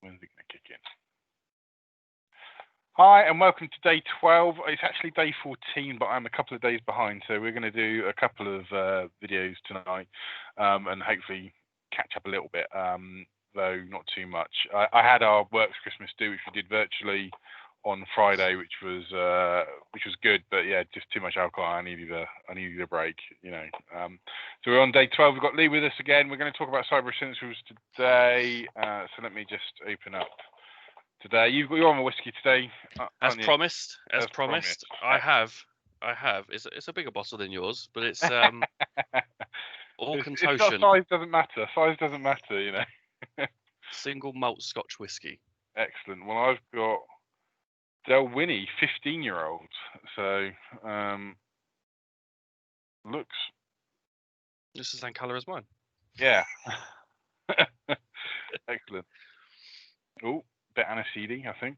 When's it going to kick in? Hi, and welcome to day 12. It's actually day 14, but I'm a couple of days behind, so we're going to do a couple of videos tonight, and hopefully catch up a little bit, though not too much. I had our Works Christmas do, which we did virtually on Friday, which was good, but yeah, just too much alcohol. I needed a break, you know. So we're on day 12. We've got Lee with us again. We're going to talk about cyber essentials today. So let me just open up today. You're on a whiskey today, as promised. As promised. I have. It's a bigger bottle than yours, but it's Auchentoshan. Size doesn't matter. Size doesn't matter, you know. Single malt Scotch whiskey. Excellent. Well, I've got Delwhinnie, 15-year-old. So looks. Just the same colour as mine. Yeah. Excellent. Oh, bit aniseedy, I think.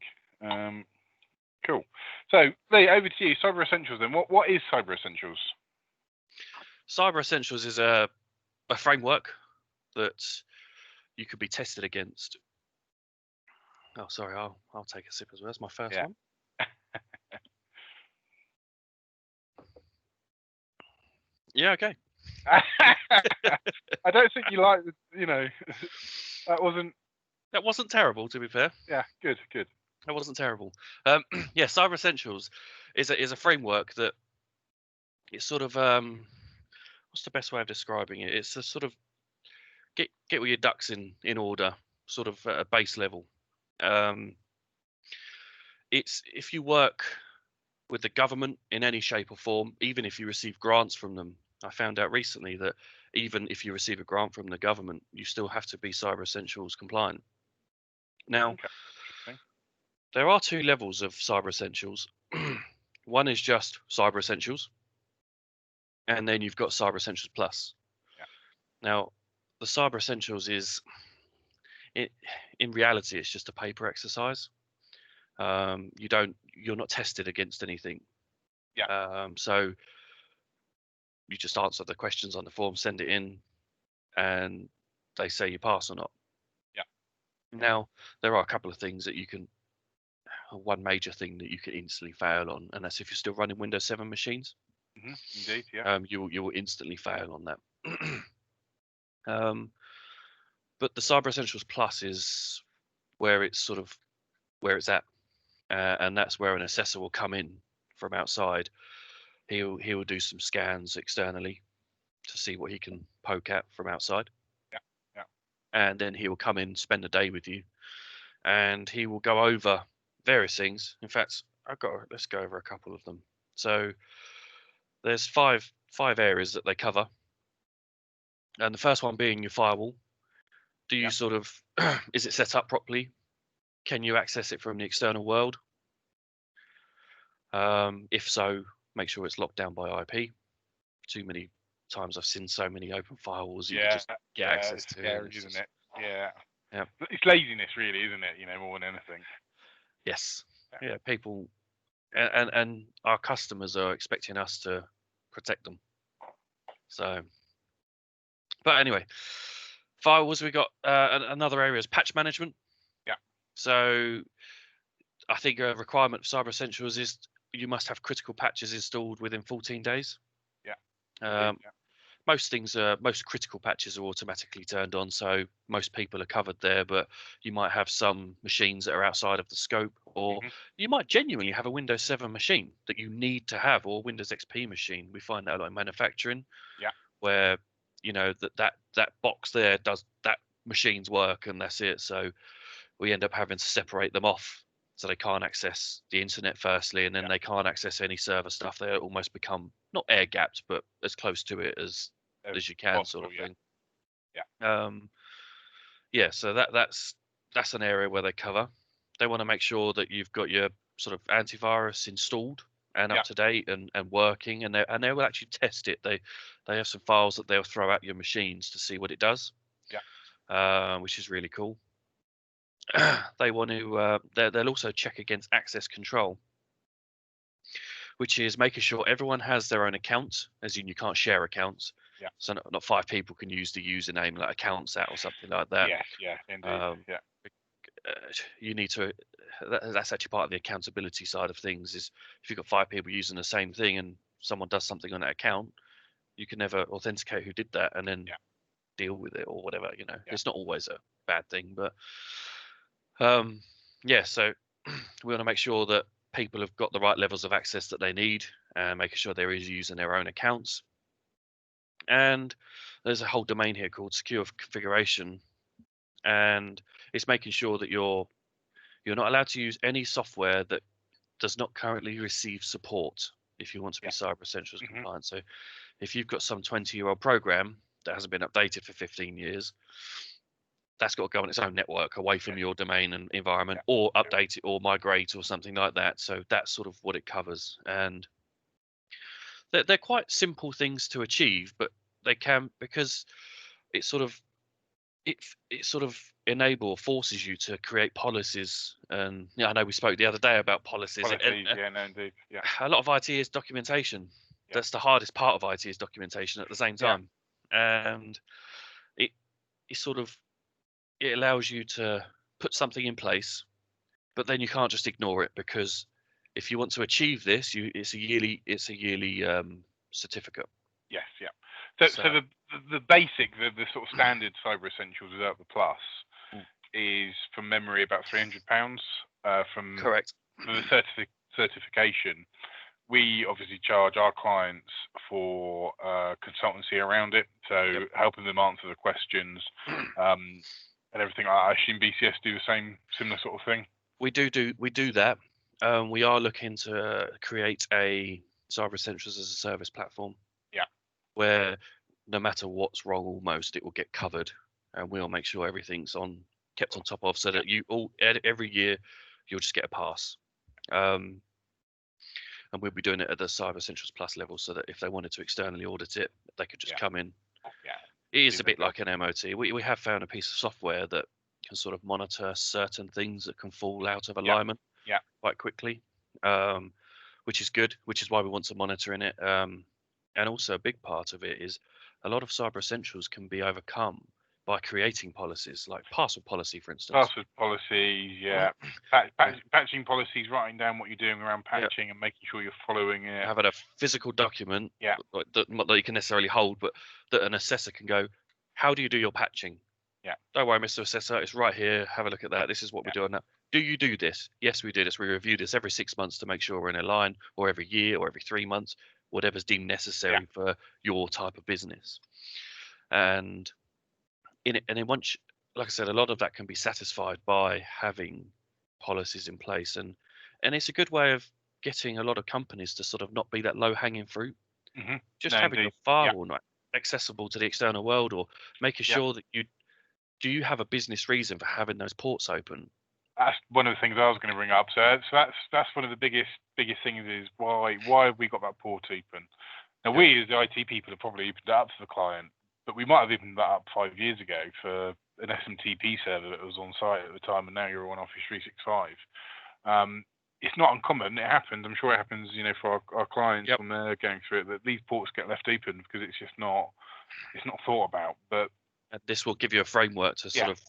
Cool. So, Lee, over to you. Cyber Essentials then. What is Cyber Essentials? Cyber Essentials is a framework that you could be tested against. Oh, sorry, I'll take a sip as well. That's my first one. Yeah, okay. I don't think you like, that wasn't terrible, to be fair. Yeah, good. That wasn't terrible. Yeah, Cyber Essentials is a framework that it's sort of what's the best way of describing it? It's a sort of get all your ducks in order, sort of at a base level. It's if you work with the government in any shape or form, even if you receive grants from them. I found out recently that even if you receive a grant from the government, you still have to be Cyber Essentials compliant. Now, there are two levels of Cyber Essentials. One is just Cyber Essentials, and then you've got Cyber Essentials Plus. Yeah. Now, the Cyber Essentials in reality, it's just a paper exercise. You're not tested against anything. Yeah. So you just answer the questions on the form, send it in, and they say you pass or not. Yeah. Now, there are a couple of things that you can. One major thing that you can instantly fail on, and that's if you're still running Windows 7 machines. Mm-hmm. Indeed, yeah. You will instantly fail on that. But the Cyber Essentials Plus is where it's at, and that's where an assessor will come in from outside. He will do some scans externally to see what he can poke at from outside. Yeah. And then he will come in, spend a day with you, and he will go over various things. In fact, let's go over a couple of them. So there's five areas that they cover, and the first one being your firewall. Do you sort of is it set up properly? Can you access it from the external world? If so, make sure it's locked down by IP. Too many times I've seen so many open firewalls you can just get access to. Scary, isn't it? Yeah. Yeah. It's laziness, really, isn't it? More than anything. Yes. Yeah. People and our customers are expecting us to protect them. So, but anyway, firewalls. We got another area is patch management. Yeah. So, I think a requirement for Cyber Essentials is you must have critical patches installed within 14 days. Yeah. Most critical patches are automatically turned on, so most people are covered there. But you might have some machines that are outside of the scope, or you might genuinely have a Windows 7 machine that you need to have, or Windows XP machine. We find that a lot in manufacturing, where that box there does that machine's work, and that's it. So we end up having to separate them off, so they can't access the internet firstly, and then they can't access any server stuff. They almost become not air gapped, but as close to it as you can, possible, sort of thing. So that's an area where they cover. They want to make sure that you've got your sort of antivirus installed and up to date and working, and they will actually test it. They have some files that they'll throw at your machines to see what it does. Which is really cool. They want to. They'll also check against access control, which is making sure everyone has their own account, as in you can't share accounts. So not 5 people can use the username like accounts at or something like that. Yeah, indeed. you need to. That's actually part of the accountability side of things. Is if you've got 5 people using the same thing and someone does something on that account, you can never authenticate who did that and then deal with it or whatever. It's not always a bad thing, but so we want to make sure that people have got the right levels of access that they need, and making sure they're using their own accounts. And there's a whole domain here called secure configuration, and it's making sure that you're not allowed to use any software that does not currently receive support if you want to be Cyber Essentials compliant. So if you've got some 20-year-old program that hasn't been updated for 15 years, that's got to go on its own network away from your domain and environment, or update it or migrate or something like that. So that's sort of what it covers. And they're quite simple things to achieve, but they can, because it sort of forces you to create policies. And I know we spoke the other day about policies. Indeed. Yeah. A lot of IT is documentation. That's the hardest part of IT, is documentation at the same time. And it allows you to put something in place, but then you can't just ignore it, because if you want to achieve this, it's a yearly certificate. Yes, yeah. So the basic, the sort of standard Cyber Essentials without the plus is, from memory, about £300 from correct for the certification. We obviously charge our clients for consultancy around it, so helping them answer the questions and everything. I assume BCS do the similar sort of thing. We do that. We are looking to create a Cyber Essentials as a service platform. Yeah. Where no matter what's wrong, almost, it will get covered, and we'll make sure everything's kept on top of, so that every year you'll just get a pass. And we'll be doing it at the Cyber Essentials Plus level, so that if they wanted to externally audit it, they could just come in. It is a bit like an MOT. We have found a piece of software that can sort of monitor certain things that can fall out of alignment quite quickly, which is good, which is why we want to monitor in it. And also a big part of it is a lot of Cyber Essentials can be overcome by creating policies, like password policy, for instance. Password policies, patching policies, writing down what you're doing around patching and making sure you're following it. Having a physical document that not that you can necessarily hold, but that an assessor can go, how do you do your patching? Yeah. Don't worry, Mr. Assessor, it's right here. Have a look at that. This is what we're doing now. Do you do this? Yes, we do this. We review this every 6 months to make sure we're in a line, or every year, or every 3 months, whatever's deemed necessary for your type of business. And then once, like I said, a lot of that can be satisfied by having policies in place, and it's a good way of getting a lot of companies to sort of not be that low-hanging fruit. Just having your firewall not accessible to the external world, or making sure that you have a business reason for having those ports open. That's one of the things I was going to bring up. So that's one of the biggest things, is why have we got that port open? Now, we as the IT people have probably opened it up to the client, but we might have opened that up 5 years ago for an SMTP server that was on site at the time, and now you're on Office 365. It's not uncommon. It happens. I'm sure it happens, for our clients when they're going through it, that these ports get left open because it's just not thought about. But this will give you a framework to sort of,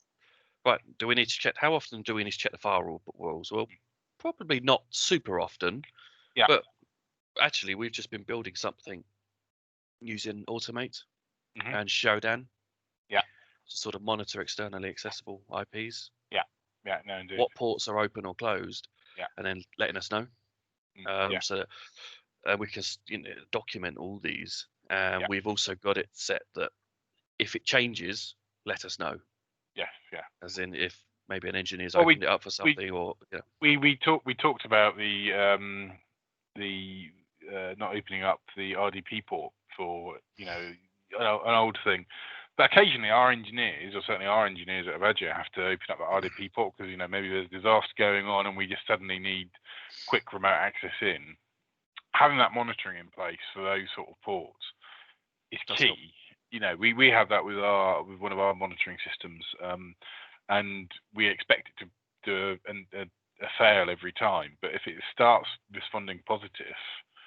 right, do we need to check? How often do we need to check the firewalls? Well, probably not super often. Yeah. But actually, we've just been building something using Automate and Shodan. Yeah. To sort of monitor externally accessible IPs. Yeah. Yeah. No, indeed. What ports are open or closed. Yeah. And then letting us know. So that we can document all these. And we've also got it set that if it changes, let us know. Yes, yeah. As in, if maybe an engineer's opened it up for something, we talked about the not opening up the RDP port for an old thing, but occasionally our engineers, or certainly our engineers at Avagio, have to open up the RDP port because maybe there's a disaster going on and we just suddenly need quick remote access in. Having that monitoring in place for those sort of ports is key. We have that with one of our monitoring systems, and we expect it to do a fail every time. But if it starts responding positive,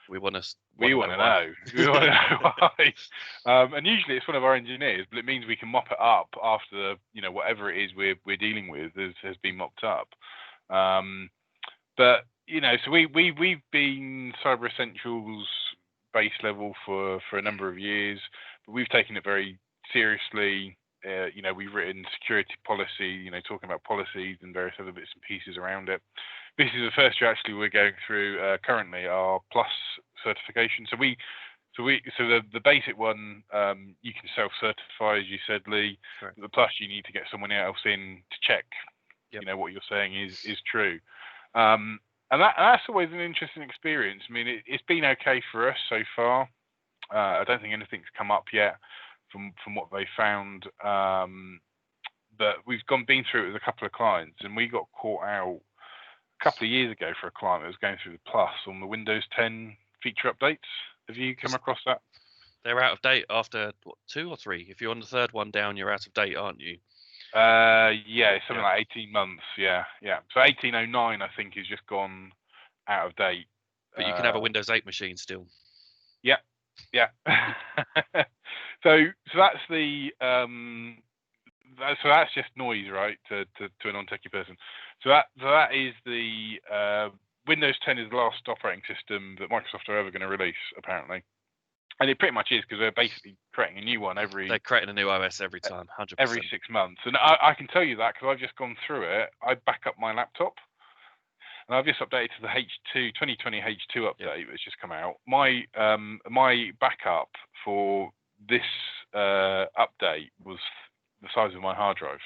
We want to. We want to know. We want to know why. And usually it's one of our engineers, but it means we can mop it up after whatever it is we're dealing with has been mopped up. But so we've been Cyber Essentials base level for a number of years, but we've taken it very seriously. We've written security policy, talking about policies and various other bits and pieces around it. This is the first year actually we're going through currently our Plus certification. So the basic one you can self-certify, as you said, Lee. Correct. The Plus you need to get someone else in to check, what you're saying is true. And that's always an interesting experience. I mean, it's been okay for us so far. I don't think anything's come up yet from what they found. But we've been through it with a couple of clients, and we got caught out a couple of years ago for a client that was going through the Plus on the Windows 10 feature updates. Have you come across that? They're out of date after 2 or 3. If you're on the third one down, you're out of date, aren't you? Yeah, something like 18 months. Yeah. So 1809, I think, is just gone out of date. But you can have a Windows 8 machine still. Yeah. So that's the so that's just noise, right? To a non-techie person. So that is the Windows 10 is the last operating system that Microsoft are ever going to release, apparently. And it pretty much is, because they're basically creating a new one They're creating a new OS every time, 100%. Every 6 months. And I can tell you that because I've just gone through it. I back up my laptop, and I've just updated to the 2020 H2 update that's just come out. My backup for this update was the size of my hard drive.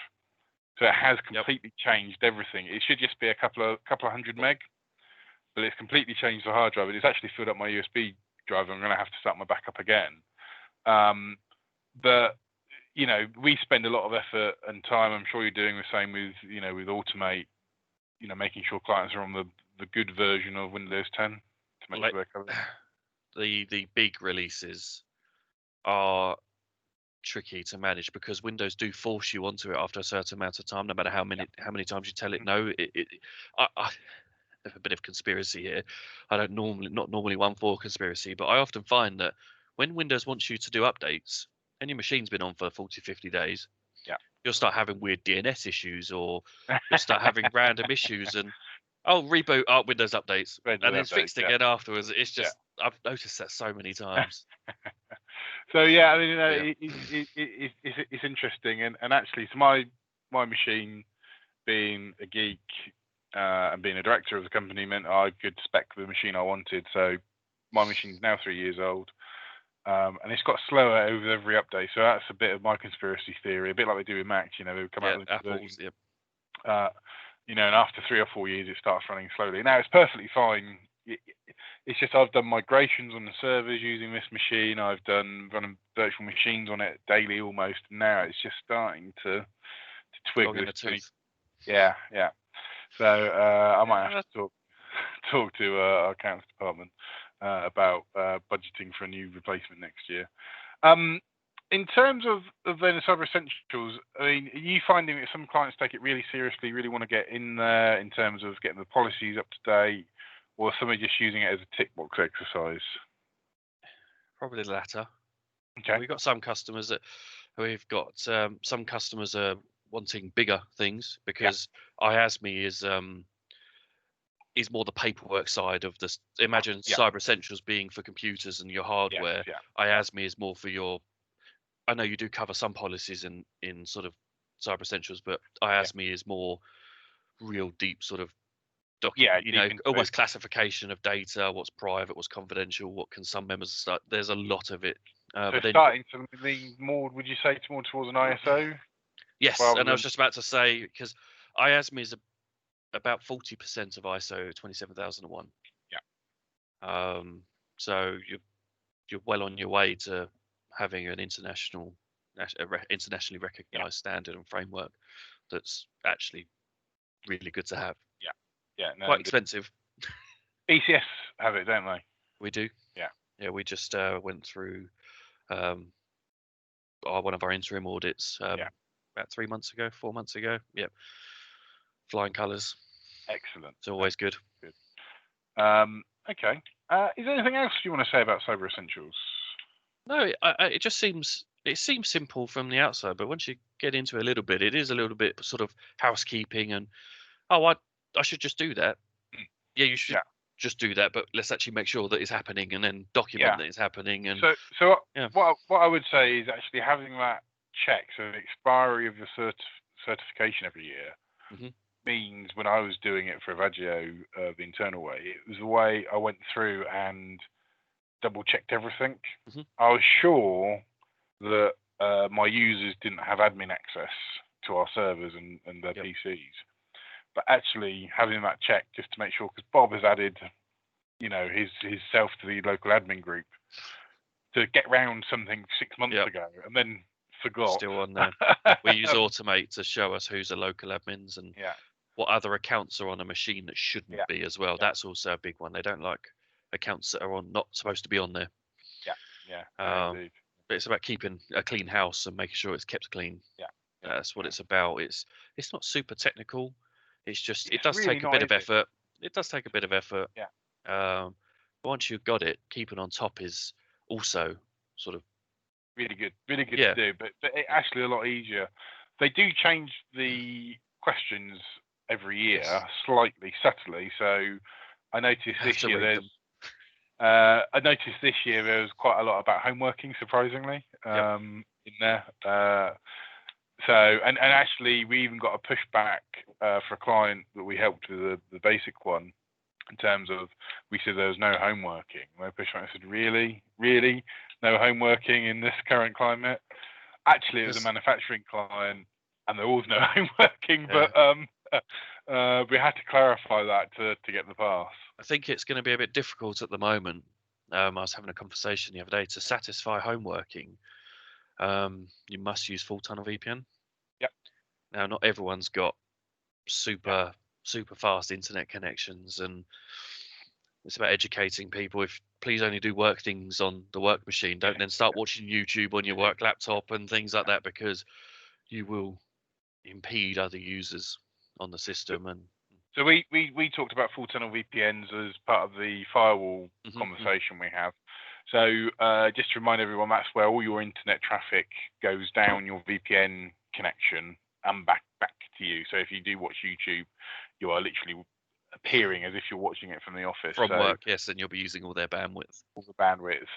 So it has completely changed everything. It should just be a couple of hundred meg, but it's completely changed the hard drive. And it's actually filled up my USB drive. I'm going to have to start my backup again. But we spend a lot of effort and time. I'm sure you're doing the same with Automate. Making sure clients are on the good version of Windows 10 to make sure they're covered. The big releases are tricky to manage because Windows do force you onto it after a certain amount of time, no matter how many times you tell it no. I have a bit of conspiracy here. Not normally one for conspiracy, but I often find that when Windows wants you to do updates and your machine's been on for 40, 50 days, you'll start having weird DNS issues, or you'll start having random issues, and reboot Windows updates, and it's fixed again afterwards. It's just I've noticed that so many times. So I mean, it's interesting, and actually, so my machine, being a geek and being a director of the company, meant I could spec the machine I wanted. So my machine's now 3 years old, and it's got slower over every update. So that's a bit of my conspiracy theory, a bit like they do with Macs. They would come out with Apple's, and after 3 or 4 years, it starts running slowly. Now it's perfectly fine. It's just I've done migrations on the servers using this machine. I've running virtual machines on it daily almost. And now it's just starting to twig this. Yeah. So I might have to talk to our accounts department about budgeting for a new replacement next year. In terms of then the Cyber Essentials, I mean, are you finding that some clients take it really seriously, really want to get in there in terms of getting the policies up to date, or some are just using it as a tick box exercise? Probably the latter. Okay. We've got some customers that some customers are wanting bigger things because IASME is more the paperwork side of this. Imagine Cyber Essentials being for computers and your hardware. IASME is more for your. I know you do cover some policies in sort of Cyber Essentials, but IASME is more real deep sort of document, almost classification of data, what's private, what's confidential, what can some members start. There's a lot of it. So starting to lean more, would you say, more towards an ISO? Yes, and I was just about to say, because IASME is about 40% of ISO 27001. Yeah. So you're well on your way to having an internationally recognized standard and framework that's actually really good to have. Yeah. No, quite expensive. BCS have it, don't they? We do. Yeah. We just went through one of our interim audits about 4 months ago. Yep. Flying colours. Excellent. It's always good. Okay. Is there anything else you want to say about Cyber Essentials? No, it just seems simple from the outside, but once you get into it a little bit, it is a little bit sort of housekeeping and I should just do that. Yeah, you should just do that, but let's actually make sure that it's happening and then document that it's happening. And so what I would say is actually having that check, so the expiry of your certification every year means when I was doing it for Avagio the internal way, it was the way I went through and double checked everything. I was sure that my users didn't have admin access to our servers and their PCs, but actually having that check just to make sure, because Bob has added, his self to the local admin group to get round something 6 months ago and then forgot. Still on there. We use Automate to show us who's a local admins and what other accounts are on a machine that shouldn't be as well. That's also a big one. They don't like accounts that are not supposed to be on there. But it's about keeping a clean house and making sure it's kept clean. That's what it's about. It's not super technical. It's just it does really take a bit of effort. It does take a bit of effort. But once you've got it, keeping on top is also sort of really good to do. But it's actually a lot easier. They do change the questions every year, slightly subtly. So I noticed this year there was quite a lot about homeworking, surprisingly, in there. So and actually we even got a pushback for a client that we helped with the basic one, in terms of, we said there was no homeworking. They pushed back and said, really no homeworking in this current climate? Actually, it was a manufacturing client, and there was no homeworking, but we had to clarify that to get the pass. I think it's going to be a bit difficult at the moment. I was having a conversation the other day. To satisfy homeworking, you must use full tunnel VPN. Now, not everyone's got super fast internet connections, and it's about educating people. Please only do work things on the work machine. Don't then start watching YouTube on your work laptop and things like that, because you will impede other users on the system. And so we talked about full tunnel VPNs as part of the firewall conversation we have. So just to remind everyone, that's where all your internet traffic goes down your VPN connection and back to you. So if you do watch YouTube, you are literally appearing as if you're watching it from the office. From work, yes, and you'll be using all their bandwidth. All the bandwidth.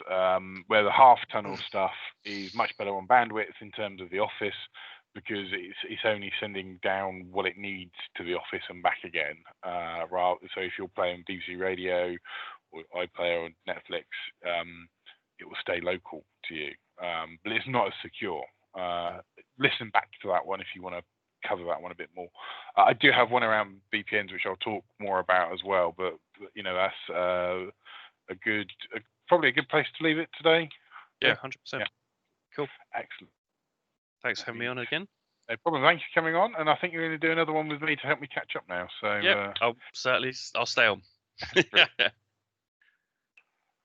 Where the half tunnel stuff is much better on bandwidth in terms of the office, because it's only sending down what it needs to the office and back again. So if you're playing BBC Radio or iPlayer or Netflix, it will stay local to you. But it's not as secure. Listen back to that one if you want to cover that one a bit more. I do have one around VPNs, which I'll talk more about as well. But that's probably a good place to leave it today. Yeah, 100%. Yeah. Cool. Excellent. Thanks for having me on again. No problem. Thanks for coming on, and I think you're going to do another one with me to help me catch up now. So I'll stay on.